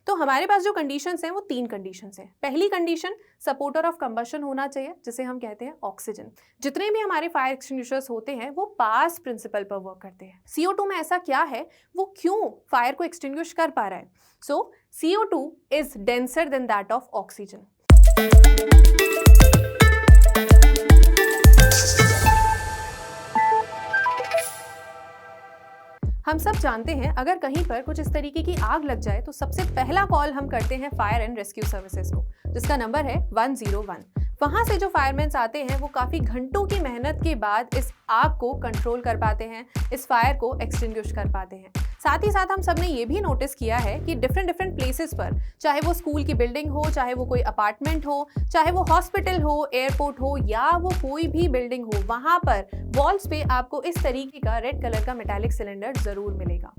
तो हमारे पास जो कंडीशंस हैं वो 3 कंडीशंस हैं। पहली कंडीशन सपोर्टर ऑफ कंबशन होना चाहिए, जिसे हम कहते हैं ऑक्सीजन। जितने भी हमारे फायर एक्सटिंग्विशर्स होते हैं वो पास प्रिंसिपल पर वर्क करते हैं। CO2 में ऐसा क्या है, वो क्यों फायर को एक्सटिंग्विश कर पा रहा है? सो CO2 is denser then that of oxygen. हम सब जानते हैं अगर कहीं पर कुछ इस तरीके की आग लग जाए तो सबसे पहला कॉल हम करते हैं फायर एंड रेस्क्यू सर्विसेज को, जिसका नंबर है 101। वहां से जो फायरमैन आते हैं वो काफी घंटों की मेहनत के बाद इस आग को कंट्रोल कर पाते हैं, इस फायर को एक्सटिंग्विश कर पाते हैं। साथ ही साथ हम सब ने ये भी नोटिस किया है कि डिफरेंट प्लेसेस पर, चाहे वो स्कूल की बिल्डिंग हो, चाहे वो कोई अपार्टमेंट हो, चाहे वो हॉस्पिटल हो, एयरपोर्ट हो, या वो कोई भी बिल्डिंग हो, वहां पर वॉल्स पे आपको इस तरीके का रेड कलर का मेटालिक सिलेंडर जरूर मिलेगा।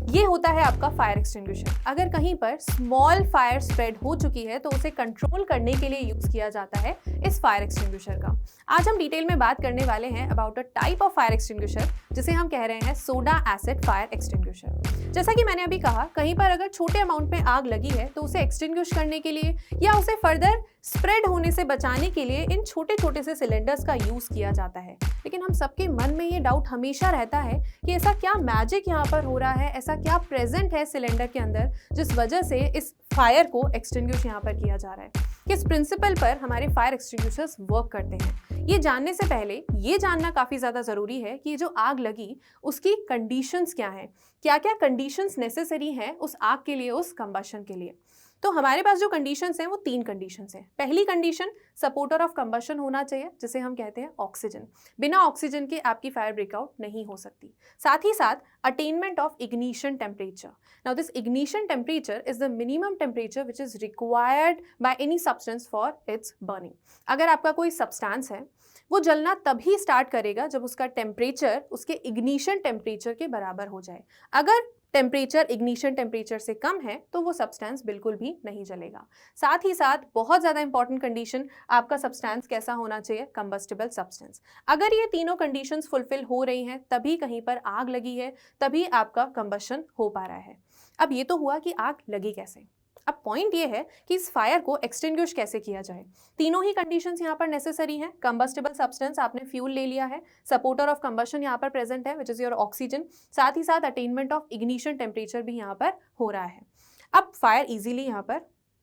ये होता है आपका फायर एक्सटिंग्विशर। अगर कहीं पर स्मॉल फायर स्प्रेड हो चुकी है तो उसे कंट्रोल करने के लिए यूज किया जाता है इस फायर एक्सटिंग्विशर का। आज हम डिटेल में बात करने वाले हैं about a type of fire extinguisher जिसे हम कह रहे हैं सोडा एसिड फायर एक्सटिंग्विशर। जैसा कि मैंने अभी कहा, कहीं पर अगर छोटे अमाउंट में आग लगी है तो उसे एक्सटिंग्विश करने के लिए या उसे फर्दर स्प्रेड होने से बचाने के लिए इन छोटे छोटे से सिलेंडर्स का यूज किया जाता है। लेकिन हम सबके मन में ये डाउट हमेशा रहता है कि ऐसा क्या मैजिक यहाँ पर हो रहा है, ऐसा क्या प्रेजेंट है सिलेंडर के अंदर जिस वजह से इस फायर को एक्सटिंग्विश यहाँ पर किया जा रहा है। किस प्रिंसिपल पर हमारे फायर एक्सटिंग्विशर्स वर्क करते हैं, ये जानने से पहले ये जानना काफी ज्यादा जरूरी है कि जो आग लगी उसकी कंडीशंस क्या हैं, क्या क्या कंडीशंस नेसेसरी हैं उस आग के लिए, उस कंबशन के लिए। तो हमारे पास जो कंडीशंस हैं वो 3 कंडीशंस हैं। पहली कंडीशन सपोर्टर ऑफ कंबशन होना चाहिए, जिसे हम कहते हैं ऑक्सीजन। बिना ऑक्सीजन के आपकी फायर ब्रेकआउट नहीं हो सकती। साथ ही साथ attainment of ignition temperature. Now this ignition temperature is the minimum temperature which is required by any substance for its burning. अगर आपका कोई सब्सटेंस है वो जलना तभी स्टार्ट करेगा जब उसका टेम्परेचर उसके इग्निशन टेम्परेचर के बराबर हो जाए। अगर टेम्परेचर इग्निशन टेम्परेचर से कम है तो वो सब्सटेंस बिल्कुल भी नहीं जलेगा। साथ ही साथ बहुत ज़्यादा इंपॉर्टेंट कंडीशन, आपका सब्सटेंस कैसा होना चाहिए, कंबस्टिबल सब्सटेंस। अगर ये तीनों कंडीशंस फुलफिल हो रही हैं तभी कहीं पर आग लगी है, तभी आपका कंबशन हो पा रहा है। अब ये तो हुआ कि आग लगी कैसे। अब पॉइंट ये है कि इस फायर को एक्सटिंग्विश कैसे किया जाए। तीनों ही कंडीशंस यहाँ पर नेसेसरी हैं। कंबस्टिबल सब्सटेंस, आपने फ्यूल ले लिया है, सपोर्टर ऑफ कंबशन यहाँ पर प्रेजेंट है विच इज योर ऑक्सीजन, साथ ही साथ अटेनमेंट ऑफ इग्निशन टेम्परेचर भी यहाँ पर हो रहा है। अब फायर इजीली यहाँ पर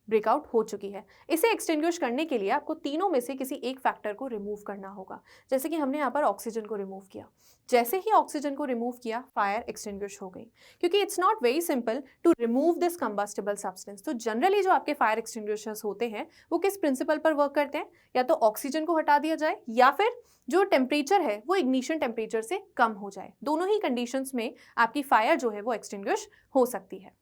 ब्रेकआउट हो चुकी है। इसे एक्सटिंग्विश करने के लिए आपको तीनों में से किसी एक फैक्टर को रिमूव करना होगा। जैसे कि हमने यहाँ पर ऑक्सीजन को रिमूव किया। जैसे ही ऑक्सीजन को रिमूव किया, फायर एक्सटिंग्विश हो गई, क्योंकि it's not very simple to remove this combustible substance. तो जनरली जो आपके फायर एक्सटिंग्विशर्स होते हैं वो किस प्रिंसिपल पर वर्क करते हैं, या तो ऑक्सीजन को हटा दिया जाए या फिर जो टेम्परेचर है वो इग्निशन टेम्परेचर से कम हो जाए। दोनों ही कंडीशंस में आपकी फायर जो है वो एक्सटिंग्विश हो सकती है।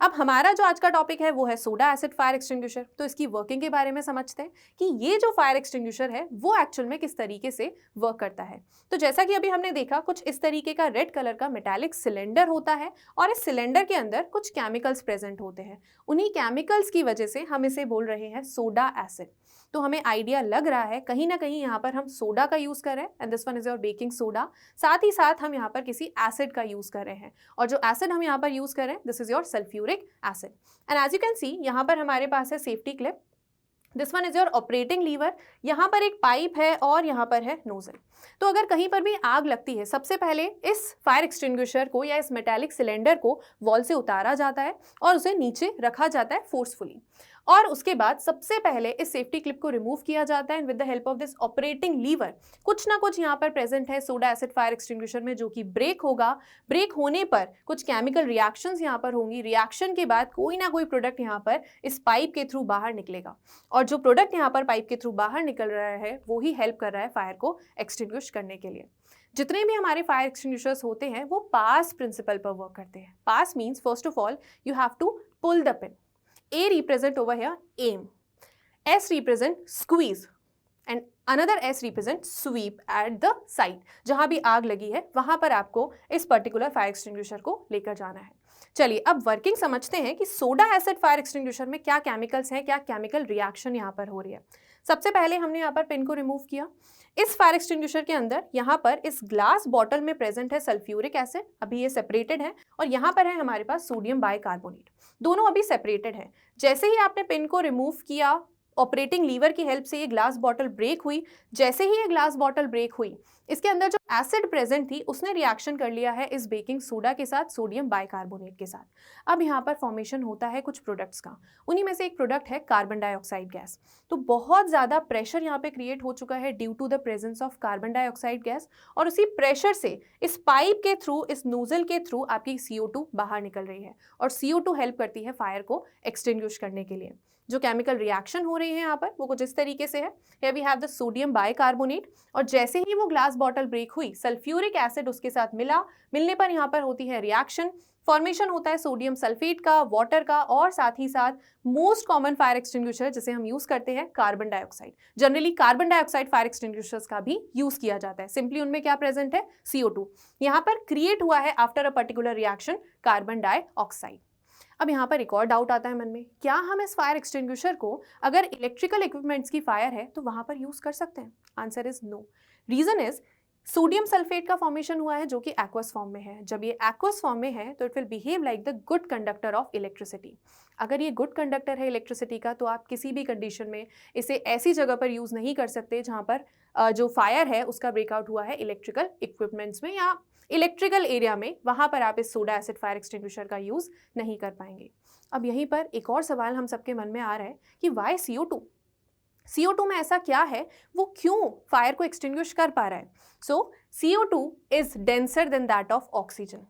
अब हमारा जो आज का टॉपिक है वो है सोडा एसिड फायर एक्सटिंग्विशर। तो इसकी वर्किंग के बारे में समझते हैं कि ये जो फायर एक्सटिंग्विशर है वो एक्चुअल में किस तरीके से वर्क करता है। तो जैसा कि अभी हमने देखा, कुछ इस तरीके का रेड कलर का मेटालिक सिलेंडर होता है और इस सिलेंडर के अंदर कुछ केमिकल्स प्रेजेंट होते हैं। उन्हीं केमिकल्स की वजह से हम इसे बोल रहे हैं सोडा एसिड। तो हमें आइडिया लग रहा है कहीं ना कहीं यहाँ पर हम सोडा का यूज कर रहे हैं, and this one is your baking soda. साथ ही साथ हम यहाँ पर किसी एसिड का यूज कर रहे हैं, और जो एसिड हम यहाँ पर यूज कर रहे हैं this is your sulphuric acid. And as you can see यहाँ पर हमारे पास है safety clip, this one is your operating lever, यहाँ पर एक पाइप है और यहाँ पर है नोजल। तो अगर कहीं पर भी आग लगती है, सबसे पहले इस फायर एक्सटिंग्विशर को या इस मेटालिक सिलेंडर को वॉल से उतारा जाता है और उसे नीचे रखा जाता है फोर्सफुली, और उसके बाद सबसे पहले इस सेफ्टी क्लिप को रिमूव किया जाता है and with the help of this operating lever कुछ ना कुछ यहाँ पर प्रेजेंट है सोडा एसिड फायर एक्सटिंग्विशर में, जो कि ब्रेक होगा। ब्रेक होने पर कुछ केमिकल रिएक्शंस यहाँ पर होंगी, रिएक्शन के बाद कोई ना कोई प्रोडक्ट यहाँ पर इस पाइप के थ्रू बाहर निकलेगा, और जो प्रोडक्ट यहाँ पर पाइप के थ्रू बाहर निकल रहा है वो ही हेल्प कर रहा है फायर को एक्सटिंग्विश करने के लिए। जितने भी हमारे फायर एक्सटिंग्विशर्स होते हैं वो पास प्रिंसिपल पर वर्क करते हैं। PASS means first of all you have to pull the pin. A represent over here aim, S represent squeeze, and another S represent sweep at the side। जहाँ भी आग लगी है वहाँ पर आपको इस पर्टिकुलर फायर एक्सटिंग्विशर को लेकर जाना है। चलिए अब वर्किंग समझते हैं कि सोडा एसिड फायर एक्सटिंग्विशर में क्या केमिकल्स हैं, क्या केमिकल रिएक्शन यहाँ पर हो रही है। सबसे पहले हमने यहाँ पर पिन को रिमूव किया। इस फायर एक्सटिंग्विशर के अंदर यहाँ पर इस ग्लास बॉटल में प्रेजेंट है सल्फ्यूरिक एसिड, अभी ये सेपरेटेड है, और यहाँ पर है हमारे पास सोडियम बाइकार्बोनेट, दोनों अभी सेपरेटेड है। जैसे ही आपने पिन को रिमूव किया, ऑपरेटिंग लीवर की हेल्प से ये ग्लास बॉटल ब्रेक हुई। जैसे ही ये ग्लास बॉटल ब्रेक हुई, इसके अंदर जो एसिड प्रेजेंट थी उसने रिएक्शन कर लिया है इस बेकिंग सोडा के साथ, सोडियम बाइकार्बोनेट के साथ। अब यहाँ पर फॉर्मेशन होता है कुछ प्रोडक्ट्स का, उन्हीं में से एक प्रोडक्ट है कार्बन डाइऑक्साइड गैस। तो बहुत ज़्यादा प्रेशर यहाँ पे क्रिएट हो चुका है due to the presence of carbon dioxide gas, और उसी प्रेशर से इस पाइप के थ्रू, इस नोजल के थ्रू आपकी CO2 बाहर निकल रही है, और CO2 हेल्प करती है फायर को एक्सटिंग्विश करने के लिए। जो केमिकल रिएक्शन हो रही है यहाँ पर वो कुछ इस तरीके से है। Here we have the sodium bicarbonate, और जैसे ही वो ग्लास बॉटल ब्रेक हुई, सल्फ्यूरिक एसिड उसके साथ मिलने पर यहाँ पर होती है रिएक्शन, फॉर्मेशन होता है सोडियम सल्फेट का, वाटर का, और साथ ही साथ मोस्ट कॉमन फायर एक्सटिंग्विशर जिसे हम यूज करते हैं carbon dioxide. Generally carbon dioxide fire extinguishers का भी यूज किया जाता है। सिंपली उनमें क्या प्रेजेंट है, CO2 यहाँ पर क्रिएट हुआ है after a particular reaction, carbon dioxide. अब यहाँ पर एक और डाउट आता है मन में, क्या हम इस फायर एक्सटिंग्विशर को अगर इलेक्ट्रिकल इक्विपमेंट्स की फायर है तो वहां पर यूज कर सकते हैं? Answer is no. Reason is sodium sulphate का फॉर्मेशन हुआ है जो कि एक्वस फॉर्म में है। जब ये एक्वस फॉर्म में है तो it will behave like the good conductor of electricity. अगर ये गुड कंडक्टर है इलेक्ट्रिसिटी का, तो आप किसी भी कंडीशन में इसे ऐसी जगह पर यूज नहीं कर सकते जहां पर जो फायर है उसका ब्रेकआउट हुआ है इलेक्ट्रिकल इक्विपमेंट्स में या इलेक्ट्रिकल एरिया में, वहां पर आप इस सोडा एसिड फायर एक्सटिंग्विशर का यूज नहीं कर पाएंगे। अब यहीं पर एक और सवाल हम सबके मन में आ रहा है कि वाई CO2? CO2 में ऐसा क्या है, वो क्यों फायर को एक्सटिंग्विश कर पा रहा है? सो CO2 is denser then that of oxygen.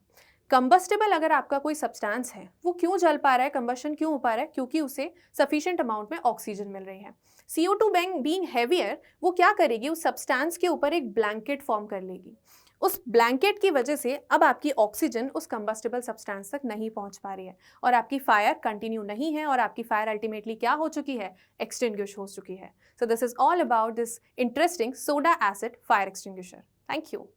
Combustible अगर आपका कोई सब्सटेंस है, वो क्यों जल पा रहा है, कंबशन क्यों हो पा रहा है? क्योंकि उसे सफिशिएंट अमाउंट में ऑक्सीजन मिल रही है। CO2 बीइंग हेवियर, वो क्या करेगी, उस सब्सटेंस के ऊपर एक ब्लैंकेट फॉर्म कर लेगी। उस ब्लैंकेट की वजह से अब आपकी ऑक्सीजन उस कंबस्टेबल सब्सटेंस तक नहीं पहुंच पा रही है, और आपकी फायर कंटिन्यू नहीं है, और आपकी फायर अल्टीमेटली क्या हो चुकी है, एक्सटिंग्विश हो चुकी है। So this is all about this interesting soda acid fire extinguisher. Thank you.